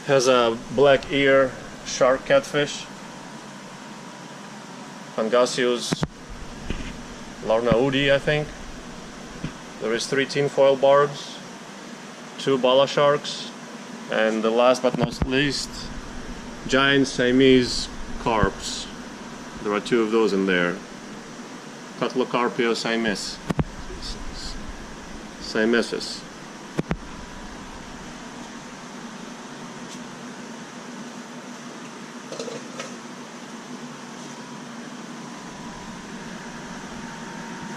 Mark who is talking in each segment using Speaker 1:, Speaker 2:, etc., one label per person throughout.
Speaker 1: Has a black ear shark catfish, Pangasius Larnaudi, I think. There is 3 tinfoil barbs, 2 bala sharks, and the last but not least, giant Siamese carps. There are 2 of those in there. Catalocarpio siamesis.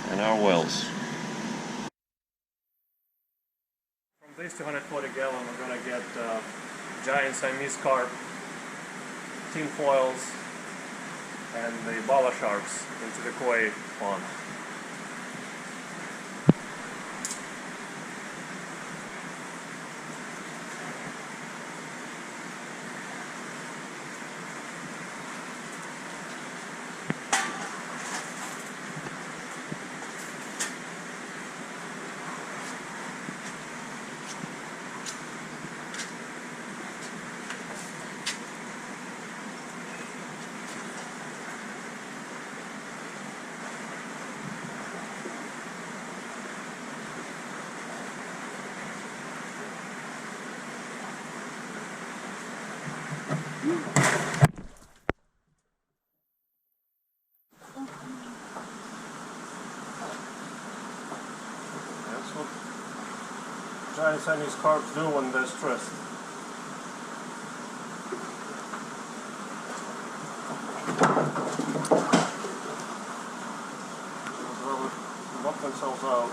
Speaker 1: And our wells. From this 240 gallon we're gonna get giant Siamese carp, tinfoils, and the bala sharks into the koi pond. That's what giant Siamese carps do when they're stressed. They'll knock themselves out.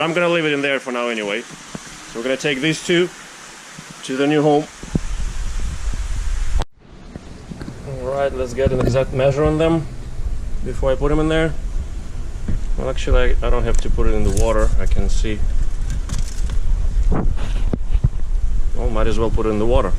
Speaker 1: I'm gonna leave it in there for now anyway. So we're gonna take these two to the new home. Alright, let's get an exact measure on them before I put them in there. Well, actually I don't have to put it in the water, I can see. Well, might as well put it in the water.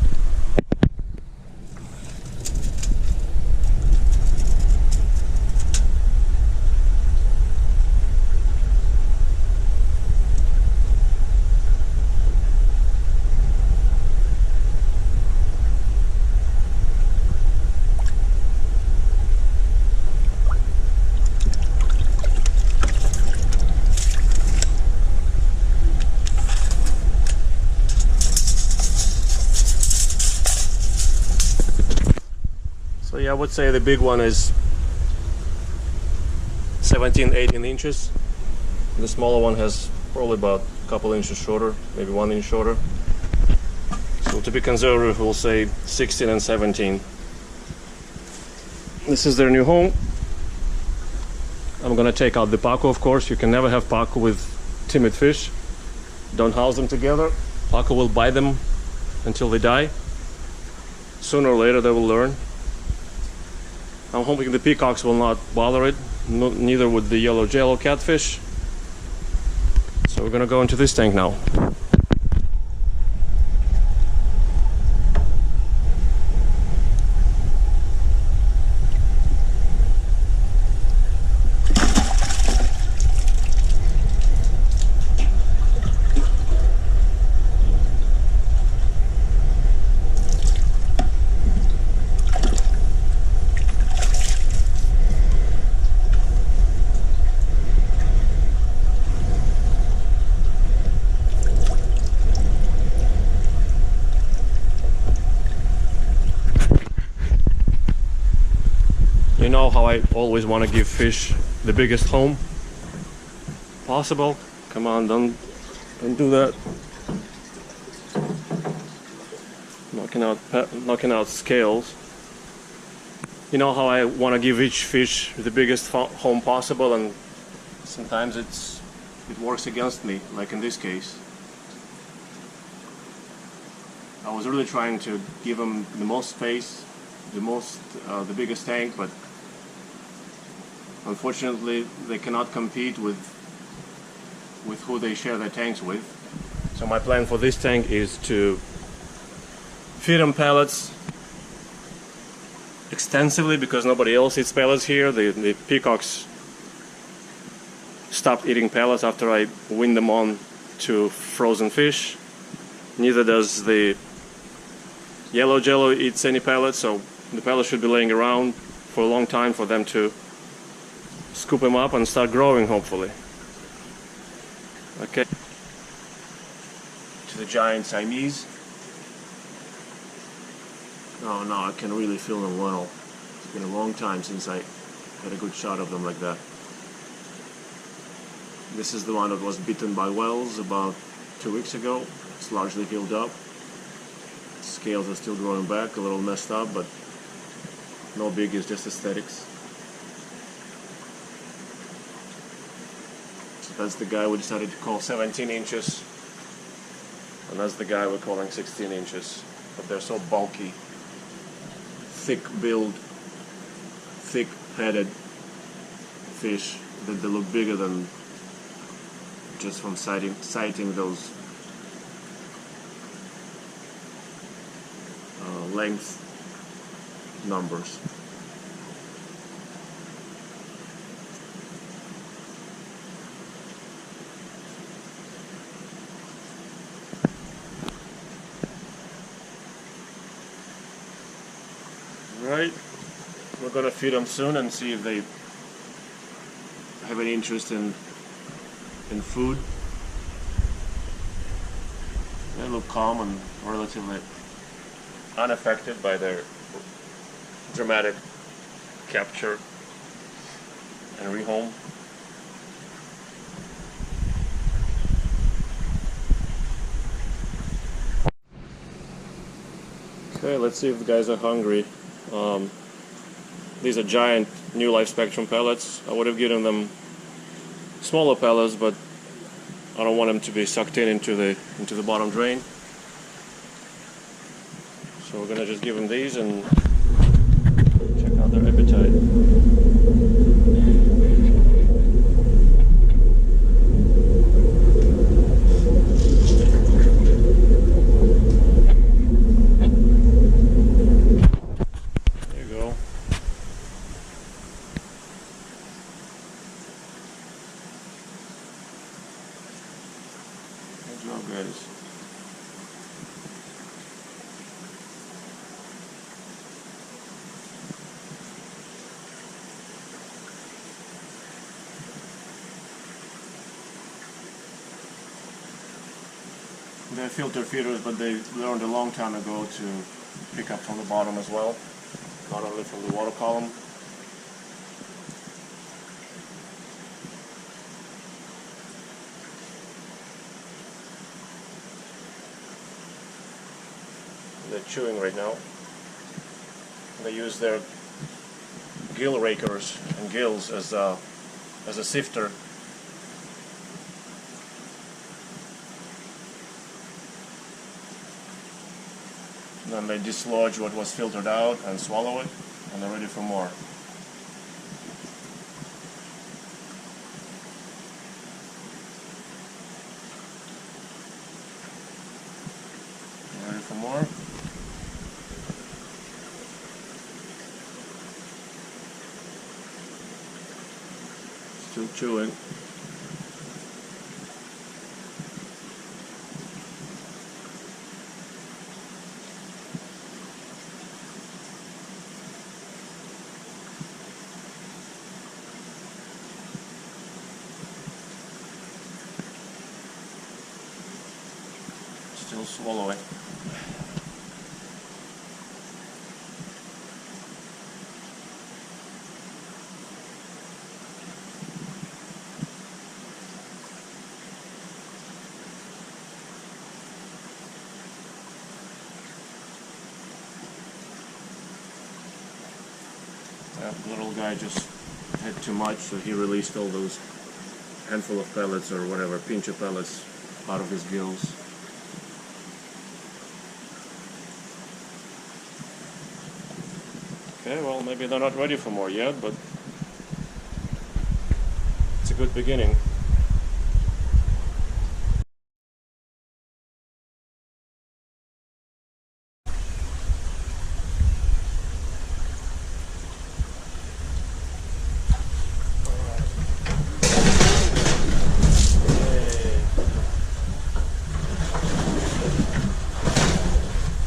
Speaker 1: So yeah, I would say the big one is 17-18 inches. The smaller one has probably about a couple inches shorter, maybe 1 inch shorter. So to be conservative, we'll say 16 and 17. This is their new home. I'm gonna take out the pacu, of course. You can never have pacu with timid fish. Don't house them together. Pacu will bite them until they die. Sooner or later they will learn. I'm hoping the peacocks will not bother it, neither would the yellow jello catfish. So we're gonna go into this tank now. You know how I always want to give fish the biggest home possible. Come on, don't do that. Knocking out scales. You know how I want to give each fish the biggest home possible, and sometimes it works against me, like in this case. I was really trying to give them the most space, the biggest tank, but unfortunately they cannot compete with who they share their tanks with. So my plan for this tank is to feed them pellets extensively, because nobody else eats pellets here. The peacocks stopped eating pellets after I weaned them on to frozen fish. Neither does the yellow jello eats any pellets, so the pellets should be laying around for a long time for them to scoop them up and start growing, hopefully. Okay. To the giant Siamese. Oh no, I can really feel them well. It's been a long time since I had a good shot of them like that. This is the one that was bitten by whales about 2 weeks ago. It's largely healed up. Scales are still growing back, a little messed up, but no big, it's just aesthetics. That's the guy we decided to call 17 inches, and that's the guy we're calling 16 inches. But they're so bulky, thick-billed, thick-headed fish that they look bigger than just from sighting those length numbers. Right, we're gonna feed them soon and see if they have any interest in food. They look calm and relatively unaffected by their dramatic capture and rehome. Okay, let's see if the guys are hungry. These are giant New Life Spectrum pellets. I would have given them smaller pellets, but I don't want them to be sucked in into the bottom drain. So we're gonna just give them these and check out their appetite. They're filter feeders, but they learned a long time ago to pick up from the bottom as well, not only from the water column. They're chewing right now. They use their gill rakers and gills as a sifter. Then they dislodge what was filtered out and swallow it, and they're ready for more. Ready for more? Still chewing. Still swallowing. The little guy just had too much, so he released all those handful of pellets or whatever, pinch of pellets out of his gills. Okay, well, maybe they're not ready for more yet, but it's a good beginning.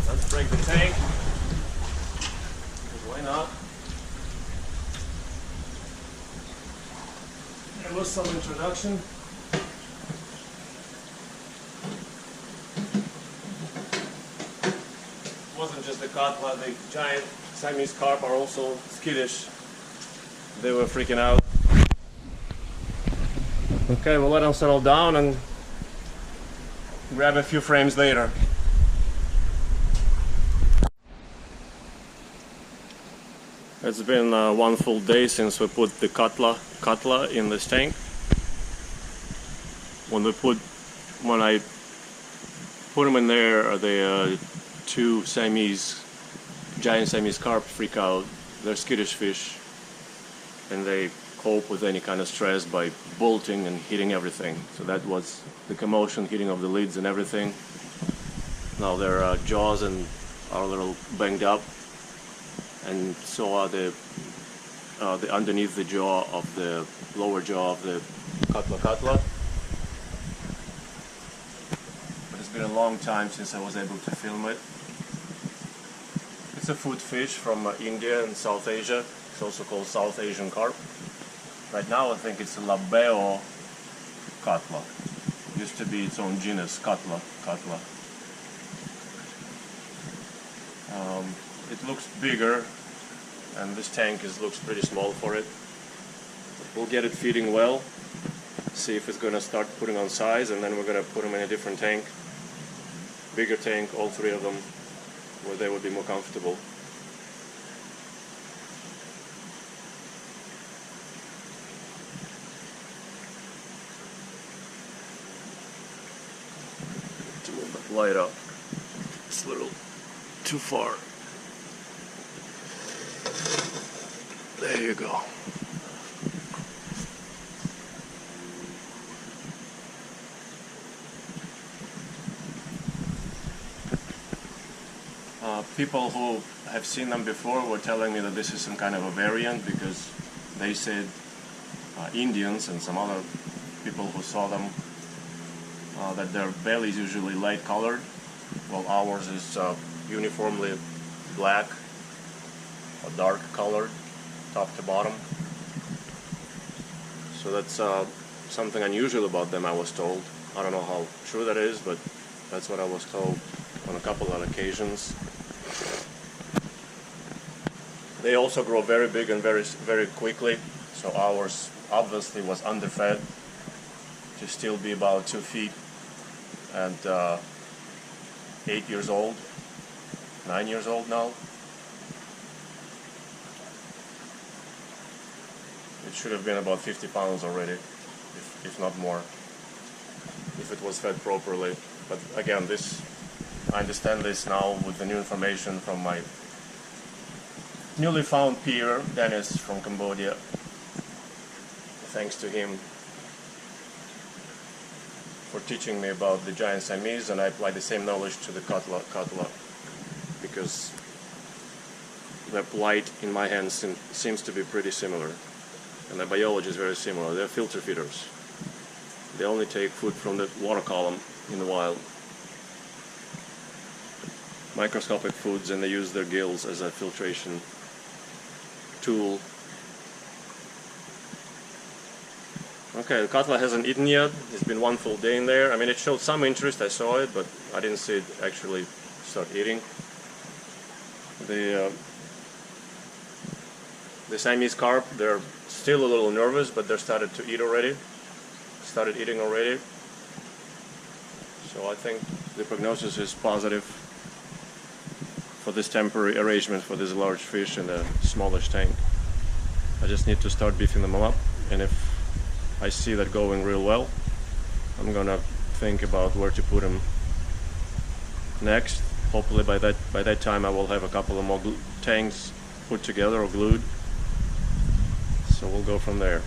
Speaker 1: Let's break the tank. Why not? There was some introduction. It wasn't just the cutla, the giant Siamese carp are also skittish. They were freaking out. Okay, we'll let them settle down and grab a few frames later. It's been one full day since we put the cutla in this tank. When I put them in there, the two giant Siamese carp freak out. They're skittish fish, and they cope with any kind of stress by bolting and hitting everything. So that was the commotion, hitting of the lids and everything. Now their jaws are a little banged up, and so are the underneath the jaw of the lower jaw of the cutla. But it's been a long time since I was able to film it. It's a food fish from India and South Asia. It's also called South Asian carp. Right now I think it's a labeo cutla. Used to be its own genus, cutla. It looks bigger, and this tank looks pretty small for it. We'll get it feeding well, see if it's going to start putting on size, and then we're going to put them in a different tank, bigger tank, all three of them, where they would be more comfortable. light up. It's a little too far. There you go. People who have seen them before were telling me that this is some kind of a variant, because they said Indians and some other people who saw them that their belly is usually light colored, while ours is uniformly black or dark colored top to bottom. So that's something unusual about them, I was told. I don't know how true that is, but that's what I was told on a couple of occasions. They also grow very big and very quickly, so ours obviously was underfed to still be about 2 feet and 8 years old, 9 years old now. It should have been about 50 pounds already, if not more, if it was fed properly. But again, I understand this now with the new information from my newly found peer, Dennis from Cambodia. Thanks to him for teaching me about the giant Siamese, and I apply the same knowledge to the cutla, because their plight in my hands seems to be pretty similar, and their biology is very similar. They're filter feeders. They only take food from the water column in the wild. Microscopic foods, and they use their gills as a filtration tool. Okay, the cutla hasn't eaten yet. It's been one full day in there. I mean, it showed some interest, I saw it, but I didn't see it actually start eating. The Siamese carp, they're still a little nervous, but they're started eating already. So I think the prognosis is positive for this temporary arrangement for this large fish in the smallish tank. I just need to start beefing them up, and if I see that going real well, I'm gonna think about where to put them next. Hopefully by that time I will have a couple of more tanks put together or glued, so we'll go from there.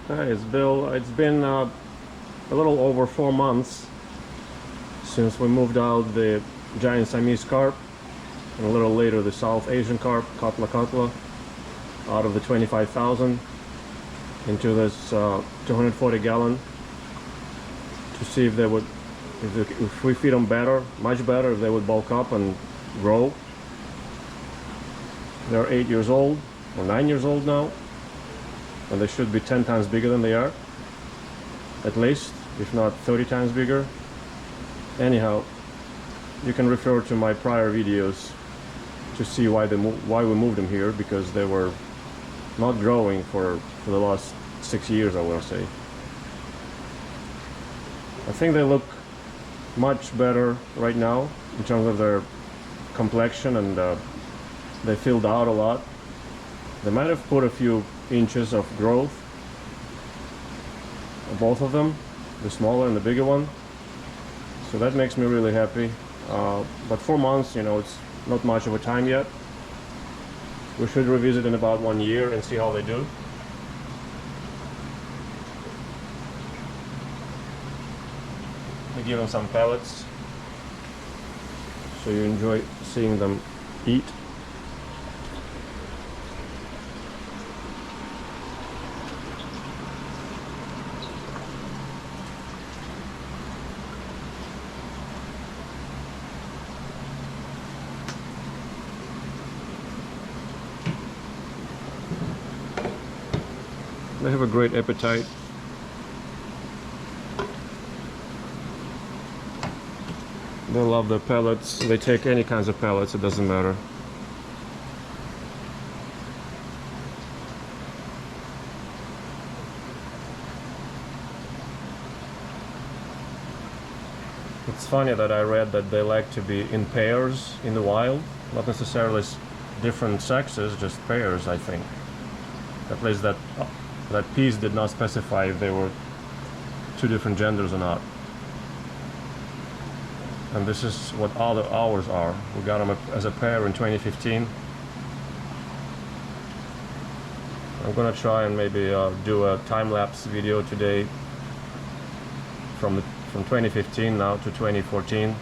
Speaker 1: Okay, it's been a little over 4 months since we moved out the giant Siamese carp, and a little later the South Asian carp, cutla, out of the 25,000 into this 240 gallon, to see if they would, if we feed them better, much better, if they would bulk up and grow. They're 8 years old or 9 years old now, and they should be 10 times bigger than they are, at least, if not 30 times bigger. Anyhow, you can refer to my prior videos to see why we moved them here, because they were not growing for the last 6 years, I want to say. I think they look much better right now in terms of their complexion, and they filled out a lot. They might have put a few inches of growth, both of them, the smaller and the bigger one, so that makes me really happy. But 4 months, you know, it's not much of a time yet. We should revisit in about 1 year and see how they do. We give them some pellets so you enjoy seeing them eat. They have a great appetite. They love their pellets. They take any kinds of pellets, it doesn't matter. It's funny that I read that they like to be in pairs in the wild, not necessarily different sexes, just pairs, I think. At least that piece did not specify if they were two different genders or not. And this is what all the ours are. We got them as a pair in 2015. I'm gonna try and maybe do a time-lapse video today from 2015 now to 2014.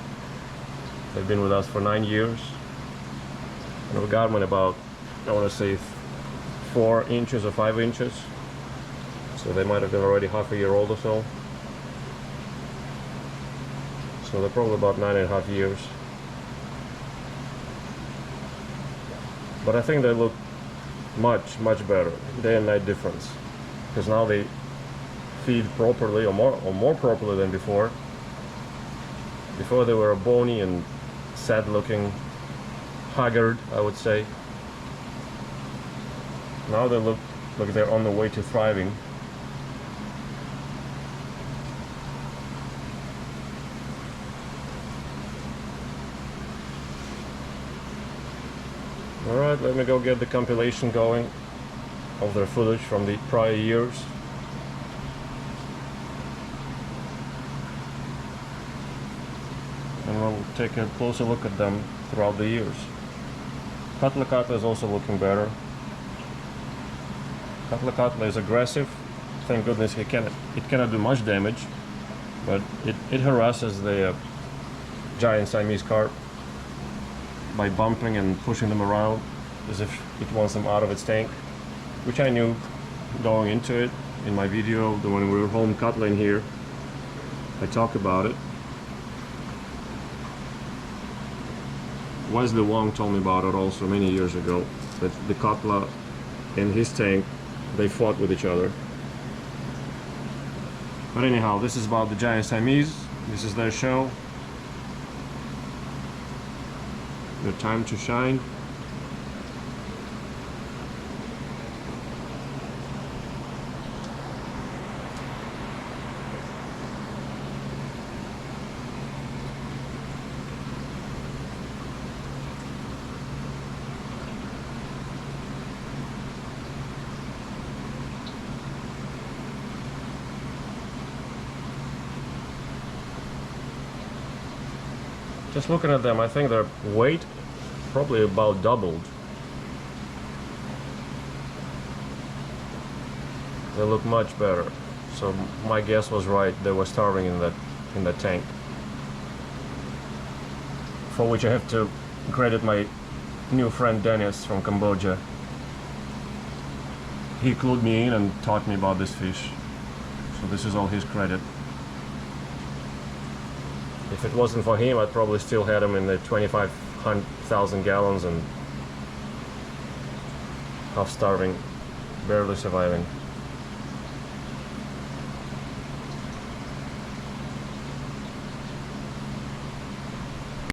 Speaker 1: They've been with us for 9 years. And we got them in about, I want to say 4 inches or 5 inches. So they might have been already half a year old or so. So they're probably about 9.5 years. But I think they look much better, day and night difference, because now they feed properly, or more properly than before. Before they were bony and sad looking, haggard, I would say. Now they look like they're on the way to thriving. Alright, let me go get the compilation going of their footage from the prior years. And we'll take a closer look at them throughout the years. Phalacronotus is also looking better. Phalacronotus is aggressive. Thank goodness it cannot do much damage, but it harasses the giant Siamese carp by bumping and pushing them around as if it wants them out of its tank, which I knew going into it. In my video, the one we were home cuddling here, I talked about it. Wesley Wong told me about it also many years ago, that the cutla and his tank, they fought with each other. But anyhow, this is about the giant Siamese. This is their show. Their time to shine. Just looking at them, I think their weight probably about doubled. They look much better. So my guess was right. They were starving in that tank. For which I have to credit my new friend Dennis from Cambodia. He clued me in and taught me about this fish. So this is all his credit. If it wasn't for him, I'd probably still had him in the 25,000 gallons and half starving, barely surviving.